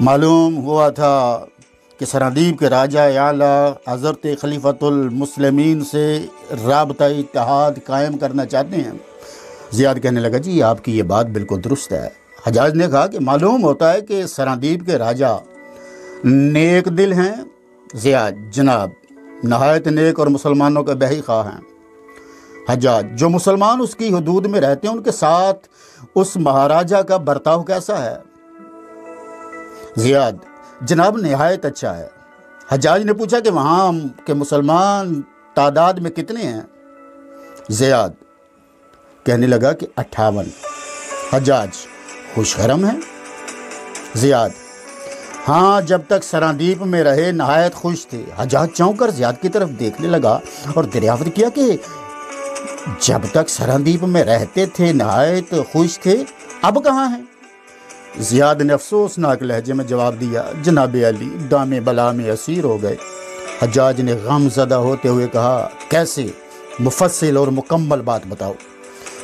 معلوم ہوا تھا کہ سرادیب کے راجہ اعلیٰ حضرت خلیفۃ المسلمین سے رابطہ اتحاد قائم کرنا چاہتے ہیں۔ زیاد کہنے لگا جی آپ کی یہ بات بالکل درست ہے۔ حجاج نے کہا کہ معلوم ہوتا ہے کہ سرادیب کے راجہ نیک دل ہیں۔ زیاد جناب نہایت نیک اور مسلمانوں کے بہی خواہ ہیں۔ حجاج جو مسلمان اس کی حدود میں رہتے ہیں ان کے ساتھ اس مہاراجہ کا برتاؤ کیسا ہے؟ زیاد جناب نہایت اچھا ہے۔ حجاج نے پوچھا کہ وہاں کے مسلمان تعداد میں کتنے ہیں؟ زیاد کہنے لگا کہ 58۔ حجاج خوش خرم ہے؟ زیاد ہاں جب تک سرادیپ میں رہے نہایت خوش تھے۔ حجاج چونک کر زیاد کی طرف دیکھنے لگا اور دریافت کیا کہ جب تک سرادیپ میں رہتے تھے نہایت خوش تھے، اب کہاں ہیں؟ زیاد نے افسوسناک لہجے میں جواب دیا جناب علی دام بلا میں اسیر ہو گئے۔ حجاج نے غم زدہ ہوتے ہوئے کہا کیسے؟ مفصل اور مکمل بات بتاؤ۔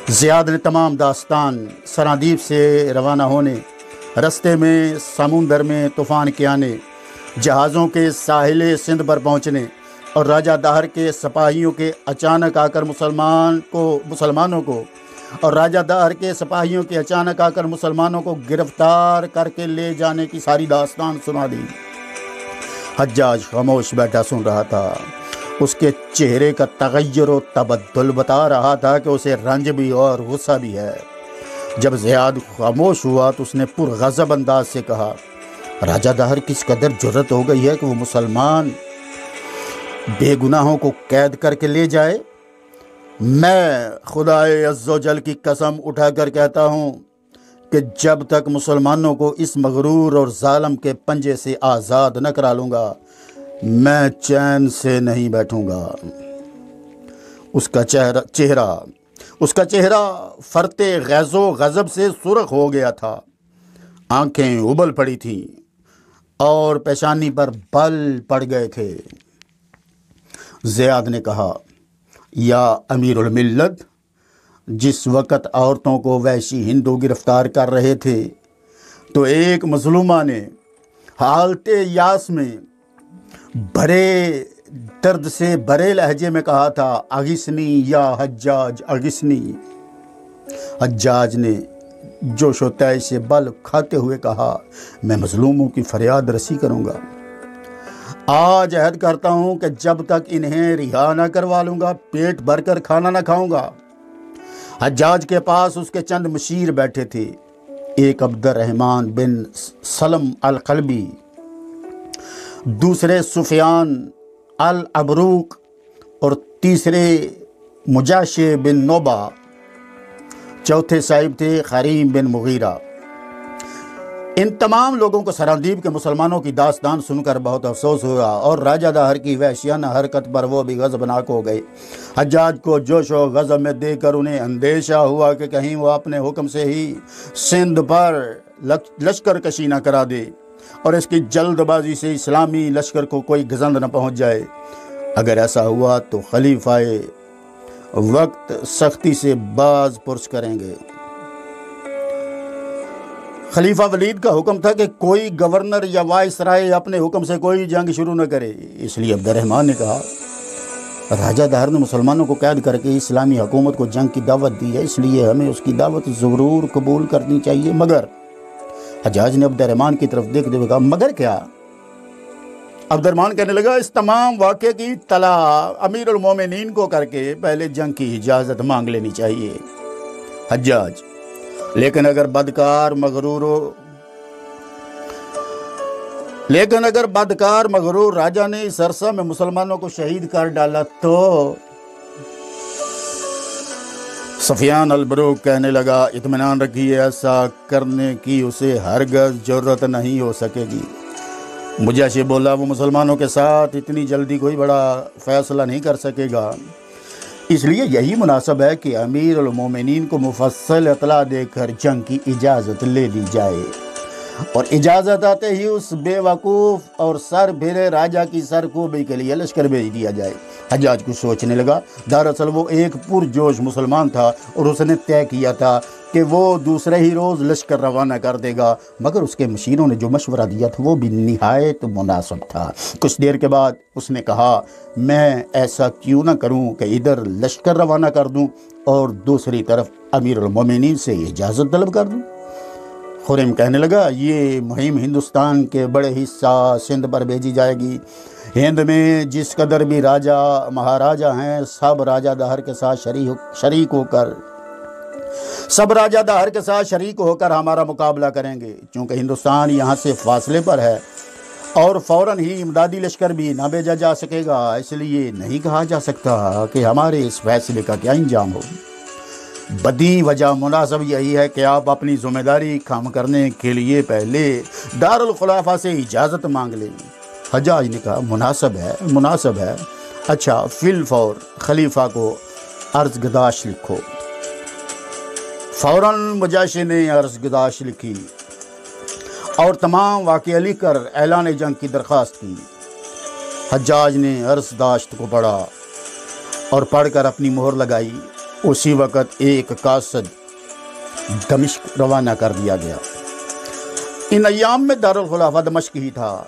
زیاد نے تمام داستان سرادیپ سے روانہ ہونے، رستے میں سمندر میں طوفان کے آنے، جہازوں کے ساحل سندھ پر پہنچنے اور راجہ دہر کے سپاہیوں کے اچانک آ کر مسلمانوں کو اور راجہ دہر کے سپاہیوں کے اچانک آ کر مسلمانوں کو گرفتار کر کے لے جانے کی ساری داستان سنا دی۔ حجاج خاموش بیٹھا سن رہا تھا۔ اس کے چہرے کا تغیر و تبدل بتا رہا تھا کہ اسے رنج بھی اور غصہ بھی ہے۔ جب زیاد خاموش ہوا تو اس نے پرغضب انداز سے کہا راجہ دہر کس قدر جرت ہو گئی ہے کہ وہ مسلمان بے گناہوں کو قید کر کے لے جائے؟ میں خدائے عز و جل کی قسم اٹھا کر کہتا ہوں کہ جب تک مسلمانوں کو اس مغرور اور ظالم کے پنجے سے آزاد نہ کرا لوں گا میں چین سے نہیں بیٹھوں گا۔ اس کا چہرہ فرتے غیظ و غضب سے سرخ ہو گیا تھا، آنکھیں ابل پڑی تھیں اور پیشانی پر بل پڑ گئے تھے۔ زیاد نے کہا یا امیر الملت، جس وقت عورتوں کو وحشی ہندو گرفتار کر رہے تھے تو ایک مظلومہ نے حالت یاس میں بھرے درد سے بھرے لہجے میں کہا تھا اغثنی یا حجاج اغثنی۔ حجاج نے جوش و تیش سے بل کھاتے ہوئے کہا میں مظلوموں کی فریاد رسی کروں گا۔ آج عہد کرتا ہوں کہ جب تک انہیں رہا نہ کروا لوں گا پیٹ بھر کر کھانا نہ کھاؤں گا۔ حجاج کے پاس اس کے چند مشیر بیٹھے تھے، ایک عبد الرحمن بن سلم القلبی، دوسرے سفیان الابروق اور تیسرے مجاشع بن نوبہ، چوتھے صاحب تھے خریم بن مغیرہ۔ ان تمام لوگوں کو سرادیپ کے مسلمانوں کی داستان سن کر بہت افسوس ہوا اور راجہ دہر کی وحشیانہ حرکت پر وہ بھی غضبناک ہو گئے۔ حجاج کو جوش و غضب میں دیکھ کر انہیں اندیشہ ہوا کہ کہیں وہ اپنے حکم سے ہی سندھ پر لشکر کشی نہ کرا دے اور اس کی جلد بازی سے اسلامی لشکر کو کوئی گزند نہ پہنچ جائے۔ اگر ایسا ہوا تو خلیفہ وقت سختی سے باز پرس کریں گے۔ خلیفہ ولید کا حکم تھا کہ کوئی گورنر یا وائسرائے اپنے حکم سے کوئی جنگ شروع نہ کرے، اس لیے عبد الرحمن نے کہا راجہ دہر نے مسلمانوں کو قید کر کے اسلامی حکومت کو جنگ کی دعوت دی ہے، اس لیے ہمیں اس کی دعوت ضرور قبول کرنی چاہیے۔ مگر حجاج نے عبد الرحمن کی طرف دیکھتے ہوئے کہا مگر کیا؟ عبد الرحمن کہنے لگا اس تمام واقعے کی اطلاع امیر المومنین کو کر کے پہلے جنگ کی اجازت مانگ لینی چاہیے۔ حجاج لیکن اگر بدکار مغرور راجہ نے اس عرصہ میں مسلمانوں کو شہید کر ڈالا تو؟ سفیان البروق کہنے لگا اطمینان رکھیے ایسا کرنے کی اسے ہرگز جرت نہیں ہو سکے گی۔ مجاشع بولا وہ مسلمانوں کے ساتھ اتنی جلدی کوئی بڑا فیصلہ نہیں کر سکے گا، اس لیے یہی مناسب ہے کہ امیر المومنین کو مفصل اطلاع دے کر جنگ کی اجازت لے لی جائے۔ اور اجازت آتے ہی اس بے وقوف اور سر پھرے راجا کی سرکوبی کے لیے لشکر بھیج دیا جائے۔ حجاج کچھ سوچنے لگا، دراصل وہ ایک پرجوش مسلمان تھا اور اس نے طے کیا تھا کہ وہ دوسرے ہی روز لشکر روانہ کر دے گا، مگر اس کے مشیروں نے جو مشورہ دیا تھا وہ بھی نہایت مناسب تھا۔ کچھ دیر کے بعد اس نے کہا، میں ایسا کیوں نہ کروں کہ ادھر لشکر روانہ کر دوں اور دوسری طرف امیر المومنین سے اجازت طلب کر دوں۔ خرم کہنے لگا، یہ مہم ہندوستان کے بڑے حصہ سندھ پر بھیجی جائے گی۔ ہند میں جس قدر بھی راجہ مہاراجہ ہیں، سب راجہ دہر کے ساتھ شریک ہو کر ہمارا مقابلہ کریں گے۔ چونکہ ہندوستان یہاں سے فاصلے پر ہے اور فوراً ہی امدادی لشکر بھی نہ بھیجا جا سکے گا، اس لیے نہیں کہا جا سکتا کہ ہمارے اس فیصلے کا کیا انجام ہو۔ بدی وجہ مناسب یہی ہے کہ آپ اپنی ذمہ داری کام کرنے کے لیے پہلے دارالخلافہ سے اجازت مانگ لیں۔ حجاج نے کہا، مناسب ہے۔ اچھا، فی الفور خلیفہ کو عرض گداش لکھو۔ فوراً مجاشی نے عرض گداش لکھی اور تمام واقعہ لکھ کر اعلان جنگ کی درخواست کی۔ حجاج نے عرض داشت کو پڑھا اور پڑھ کر اپنی مہر لگائی۔ اسی وقت ایک قاصد دمشق روانہ کر دیا گیا۔ ان ایام میں دارالخلافہ دمشق ہی تھا۔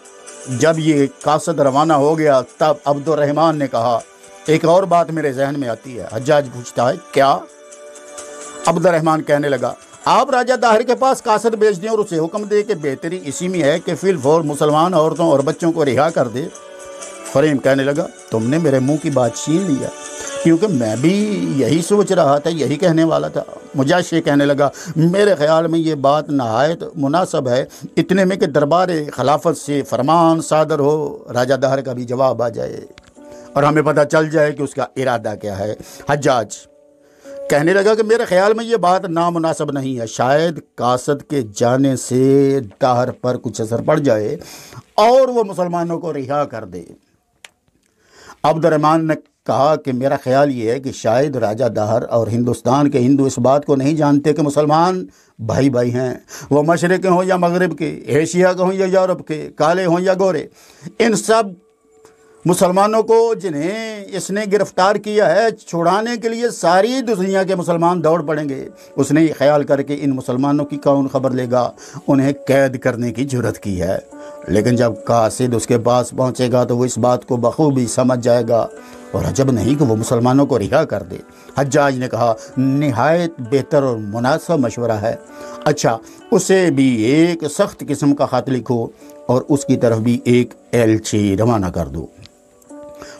جب یہ قاصد روانہ ہو گیا تب عبد الرحمن نے کہا، ایک اور بات میرے ذہن میں آتی ہے۔ حجاج پوچھتا ہے، کیا؟ عبد الرحمن کہنے لگا، آپ راجہ داہر کے پاس قاصد بھیج دیں اور اسے حکم دے کہ بہتری اسی میں ہے کہ فی الفور مسلمان عورتوں اور بچوں کو رہا کر دے۔ فریم کہنے لگا، تم نے میرے منہ کی بات چھین لیا، کیونکہ میں بھی یہی سوچ رہا تھا، یہی کہنے والا تھا۔ مجاشی کہنے لگا، میرے خیال میں یہ بات نہایت مناسب ہے، اتنے میں کہ دربار خلافت سے فرمان صادر ہو، راجہ دہر کا بھی جواب آ جائے اور ہمیں پتہ چل جائے کہ اس کا ارادہ کیا ہے۔ حجاج کہنے لگا کہ میرے خیال میں یہ بات نامناسب نہیں ہے، شاید قاصد کے جانے سے دہر پر کچھ اثر پڑ جائے اور وہ مسلمانوں کو رہا کر دے۔ عبد الرحمن نے کہا کہ میرا خیال یہ ہے کہ شاید راجہ دہر اور ہندوستان کے ہندو اس بات کو نہیں جانتے کہ مسلمان بھائی بھائی ہیں، وہ مشرق ہوں یا مغرب کے، ایشیا کے ہوں یا یورپ کے، کالے ہوں یا گورے۔ ان سب مسلمانوں کو جنہیں اس نے گرفتار کیا ہے چھڑانے کے لیے ساری دنیا کے مسلمان دوڑ پڑیں گے۔ اس نے یہ خیال کر کے ان مسلمانوں کی کون خبر لے گا، انہیں قید کرنے کی جرت کی ہے، لیکن جب قاصد اس کے پاس پہنچے گا تو وہ اس بات کو بخوبی سمجھ جائے گا اور عجب نہیں کہ وہ مسلمانوں کو رہا کر دے۔ حجاج نے کہا، نہایت بہتر اور مناسب مشورہ ہے۔ اچھا، اسے بھی ایک سخت قسم کا خط لکھو اور اس کی طرف بھی ایک ایلچی روانہ کر دو۔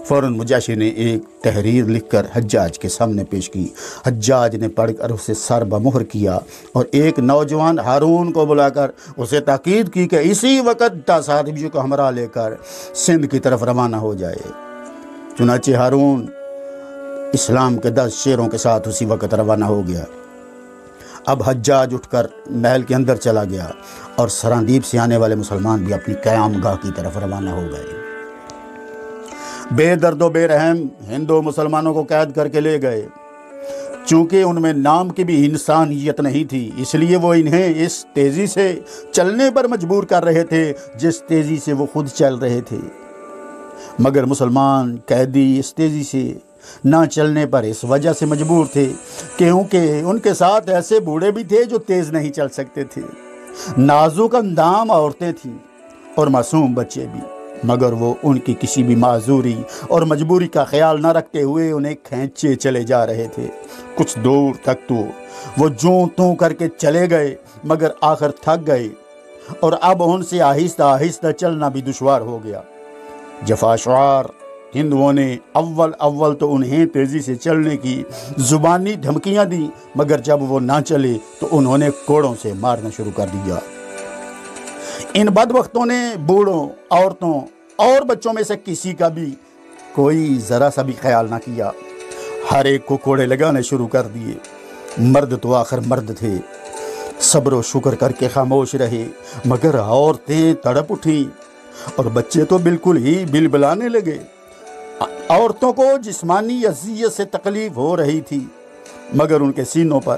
فوراً مجاشی نے ایک تحریر لکھ کر حجاج کے سامنے پیش کی۔ حجاج نے پڑھ کر اسے سر بمہر کیا اور ایک نوجوان ہارون کو بلا کر اسے تاکید کی کہ اسی وقت 10 آدمیوں کو ہمراہ لے کر سندھ کی طرف روانہ ہو جائے۔ چنانچہ ہارون اسلام کے 10 شیروں کے ساتھ اسی وقت روانہ ہو گیا۔ اب حجاج اٹھ کر محل کے اندر چلا گیا اور سراندیپ سے آنے والے مسلمان بھی اپنی قیام گاہ کی طرف روانہ ہو گئے۔ بے درد و بے رحم ہندو مسلمانوں کو قید کر کے لے گئے۔ چونکہ ان میں نام کی بھی انسانیت نہیں تھی، اس لیے وہ انہیں اس تیزی سے چلنے پر مجبور کر رہے تھے جس تیزی سے وہ خود چل رہے تھے، مگر مسلمان قیدی اس تیزی سے نہ چلنے پر اس وجہ سے مجبور تھے کیونکہ ان کے ساتھ ایسے بوڑھے بھی تھے جو تیز نہیں چل سکتے تھے، نازک اندام عورتیں تھیں اور معصوم بچے بھی، مگر وہ ان کی کسی بھی معذوری اور مجبوری کا خیال نہ رکھتے ہوئے انہیں کھینچے چلے جا رہے تھے۔ کچھ دور تک تو وہ جوں توں کر کے چلے گئے مگر آخر تھک گئے اور اب ان سے آہستہ آہستہ چلنا بھی دشوار ہو گیا۔ جفاشوار ہندوؤں نے اول تو انہیں تیزی سے چلنے کی زبانی دھمکیاں دیں، مگر جب وہ نہ چلے تو انہوں نے کوڑوں سے مارنا شروع کر دیا۔ ان بدبختوں نے بوڑھوں، عورتوں اور بچوں میں سے کسی کا بھی کوئی ذرا سا بھی خیال نہ کیا، ہر ایک کو کوڑے لگانے شروع کر دیے۔ مرد تو آخر مرد تھے، صبر و شکر کر کے خاموش رہے، مگر عورتیں تڑپ اٹھیں اور بچے تو بالکل ہی بلبلانے لگے۔ عورتوں کو جسمانی اذیت سے تکلیف ہو رہی تھی، مگر ان کے سینوں پر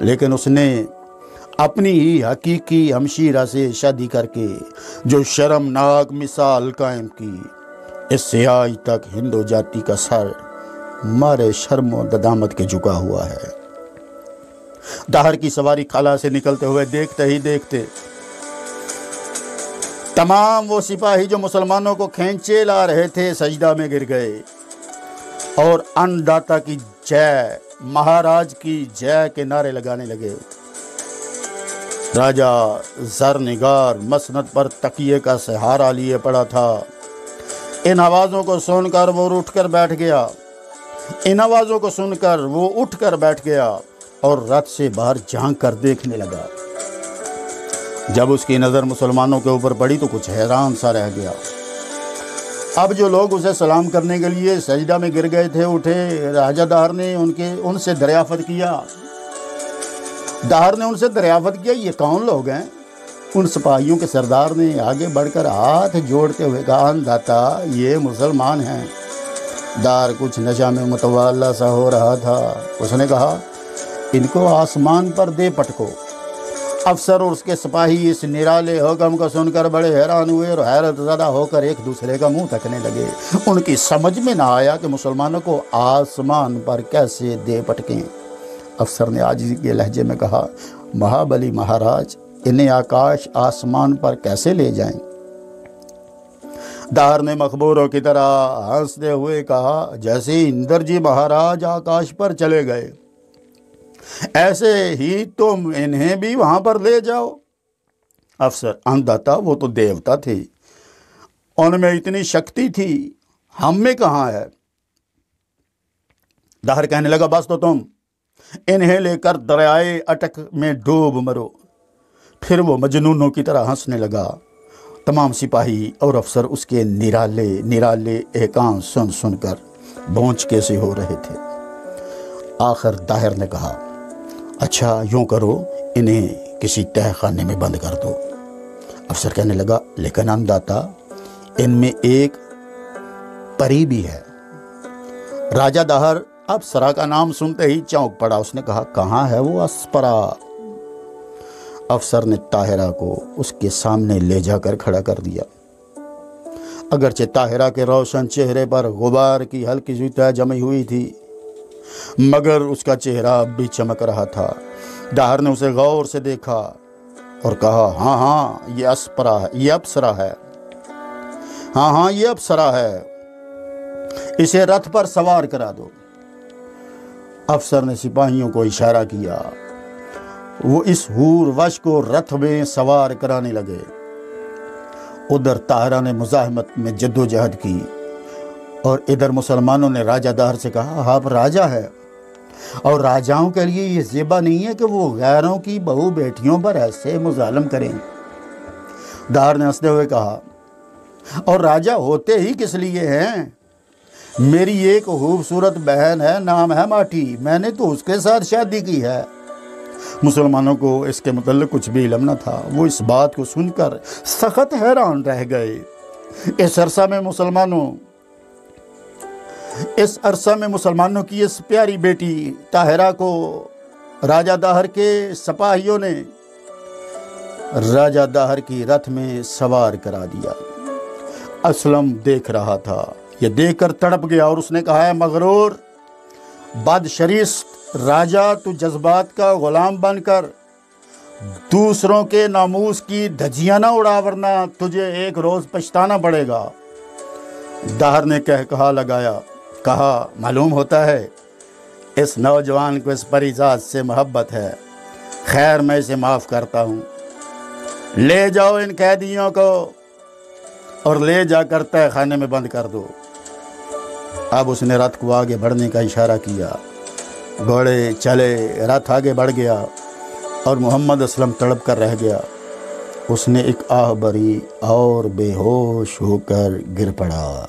لیکن اس نے اپنی ہی حقیقی ہمشیرہ سے شادی کر کے جو شرمناک مثال قائم کی، اس سے آج تک ہندو جاتی کا سر مارے شرم و ندامت کے جھکا ہوا ہے۔ دہر کی سواری خلا سے نکلتے ہوئے دیکھتے ہی دیکھتے تمام وہ سپاہی جو مسلمانوں کو کھینچے لا رہے تھے سجدہ میں گر گئے اور ان داتا کی جے، مہاراج کی جے کے نعرے لگانے لگے۔ راجہ زرنگار مسند پر تکیے کا سہارا لیے پڑا تھا۔ ان آوازوں کو سن کر وہ اٹھ کر بیٹھ گیا اور رتھ سے باہر جھانک کر دیکھنے لگا۔ جب اس کی نظر مسلمانوں کے اوپر پڑی تو کچھ حیران سا رہ گیا۔ اب جو لوگ اسے سلام کرنے کے لیے سجدہ میں گر گئے تھے اٹھے۔ راجہ دہر نے ان سے دریافت کیا یہ کون لوگ ہیں؟ ان سپاہیوں کے سردار نے آگے بڑھ کر ہاتھ جوڑتے ہوئے کہا، انداتا یہ مسلمان ہیں۔ دار کچھ نشہ میں متوالا سا ہو رہا تھا۔ اس نے کہا، ان کو آسمان پر دے پٹکو۔ افسر اور اس کے سپاہی اس نرالے حکم کو سن کر بڑے حیران ہوئے اور حیرت زدہ ہو کر ایک دوسرے کا منہ تکنے لگے۔ ان کی سمجھ میں نہ آیا کہ مسلمانوں کو آسمان پر کیسے دے پٹکیں۔ افسر نے عاجزی کے لہجے میں کہا، مہابلی مہاراج، انہیں آکاش آسمان پر کیسے لے جائیں؟ دہر نے مخبوروں کی طرح ہنستے ہوئے کہا، جیسے اندر جی مہاراج آکاش پر چلے گئے ایسے ہی تم انہیں بھی وہاں پر لے جاؤ۔ افسر، انداتا وہ تو دیوتا تھے، ان میں اتنی شکتی تھی، ہم میں کہاں ہے؟ دہر کہنے لگا، بس تو تم انہیں لے کر دریائے اٹک میں ڈوب مرو۔ پھر وہ مجنونوں کی طرح ہنسنے لگا۔ تمام سپاہی اور افسر اس کے نرالے احکام سن کر بھونچکے سے ہو رہے تھے۔ آخر داہر نے کہا، اچھا یوں کرو، انہیں کسی تہہ خانے میں بند کر دو۔ افسر کہنے لگا، لیکن انداتا ان میں ایک پری بھی ہے۔ راجہ دہر اپسرا کا نام سنتے ہی چونک پڑا۔ اس نے کہا، کہاں ہے وہ اسپرا؟ افسر نے طاہرہ کو اس کے سامنے لے جا کر کھڑا کر دیا۔ اگرچہ طاہرہ کے روشن چہرے پر غبار کی ہلکی سی تہ جمی ہوئی تھی، مگر اس کا چہرہ اب بھی چمک رہا تھا۔ داہر نے اسے غور سے دیکھا اور کہا، ہاں یہ اپسرا ہے، اسے رتھ پر سوار کرا دو۔ افسر نے سپاہیوں کو اشارہ کیا، وہ اس حور وش کو رتھ میں سوار کرانے لگے۔ ادھر طاہرہ نے مزاحمت میں جدوجہد کی اور ادھر مسلمانوں نے راجہ دہر سے کہا، آپ راجہ ہے اور راجاؤں کے لیے یہ زیبا نہیں ہے کہ وہ غیروں کی بہو بیٹیوں پر ایسے مظالم کریں۔ دہر نے ہنستے ہوئے کہا، اور راجہ ہوتے ہی کس لیے ہیں؟ میری ایک خوبصورت بہن ہے، نام ہے ماٹھی، میں نے تو اس کے ساتھ شادی کی ہے۔ مسلمانوں کو اس کے متعلق کچھ بھی علم نہ تھا۔ وہ اس بات کو سن کر سخت حیران رہ گئے۔ اس عرصہ میں مسلمانوں کی اس پیاری بیٹی طاہرہ کو راجہ دہر کے سپاہیوں نے راجہ دہر کی رتھ میں سوار کرا دیا۔ اسلم دیکھ رہا تھا، یہ دیکھ کر تڑپ گیا اور اس نے کہا، ہے مغرور بدشریست راجہ، تو جذبات کا غلام بن کر دوسروں کے ناموس کی دھجیاں نہ اڑا، ورنہ تجھے ایک روز پچھتانا پڑے گا۔ دہر نے کہا، معلوم ہوتا ہے اس نوجوان کو اس پری ذات سے محبت ہے، خیر میں اسے معاف کرتا ہوں۔ لے جاؤ ان قیدیوں کو اور لے جا کر تہہ خانے میں بند کر دو۔ اب اس نے رتھ کو آگے بڑھنے کا اشارہ کیا۔ گھوڑے چلے، رتھ آگے بڑھ گیا اور محمد اسلم تڑپ کر رہ گیا۔ اس نے ایک آہ بھری اور بے ہوش ہو کر گر پڑا۔